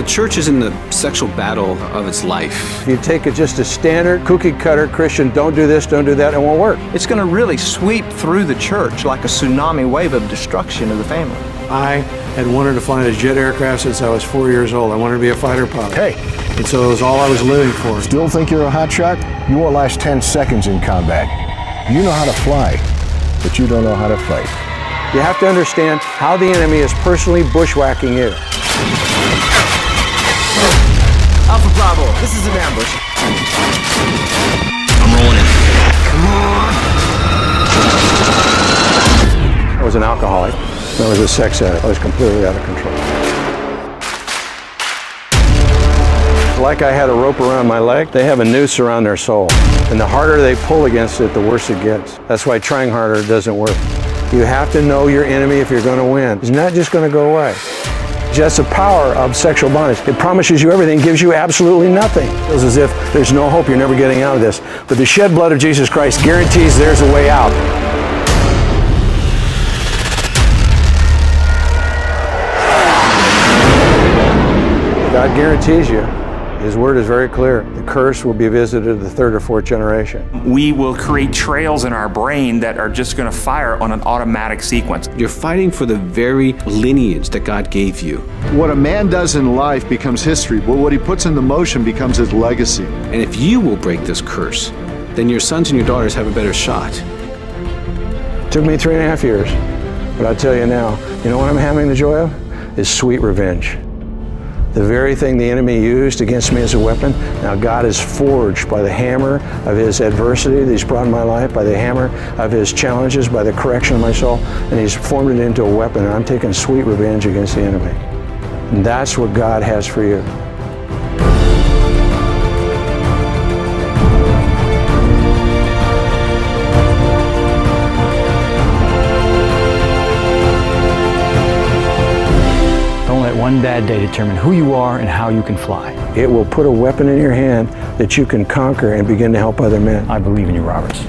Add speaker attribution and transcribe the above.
Speaker 1: The church is in the sexual battle of its life.
Speaker 2: If you take just a standard cookie-cutter Christian, don't do this, don't do that, it won't work.
Speaker 3: It's going to really sweep through the church like a tsunami wave of destruction of the family.
Speaker 2: I had wanted to fly a jet aircraft since I was 4 years old. I wanted to be a fighter pilot.
Speaker 4: Hey.
Speaker 2: And so it was all I was living for.
Speaker 4: Still think you're a hotshot? You won't last 10 seconds in combat. You know how to fly, but you don't know how to fight.
Speaker 2: You have to understand how the enemy is personally bushwhacking you.
Speaker 3: Alpha Bravo, this is an ambush.
Speaker 1: I'm rolling in.
Speaker 3: Come on.
Speaker 2: I was an alcoholic. I was a sex addict. I was completely out of control. Like I had a rope around my leg, they have a noose around their soul. And the harder they pull against it, the worse it gets. That's why trying harder doesn't work. You have to know your enemy if you're going to win. It's not just going to go away. Just the power of sexual bondage. It promises you everything, gives you absolutely nothing. It feels as if there's no hope, you're never getting out of this. But the shed blood of Jesus Christ guarantees there's a way out. God guarantees you. His word is very clear. The curse will be visited the third or fourth generation.
Speaker 5: We will create trails in our brain that are just going to fire on an automatic sequence.
Speaker 1: You're fighting for the very lineage that God gave you.
Speaker 6: What a man does in life becomes history, but what he puts into motion becomes his legacy.
Speaker 1: And if you will break this curse, then your sons and your daughters have a better shot.
Speaker 2: It took me 3.5 years, but I'll tell you now, you know what I'm having the joy of? Is sweet revenge. The very thing the enemy used against me as a weapon, now God is forged by the hammer of his adversity that he's brought in my life, by the hammer of his challenges, by the correction of my soul, and he's formed it into a weapon, and I'm taking sweet revenge against the enemy. And that's what God has for you.
Speaker 7: Don't let one bad day determine who you are and how you can fly.
Speaker 2: It will put a weapon in your hand that you can conquer and begin to help other men.
Speaker 7: I believe in you, Roberts.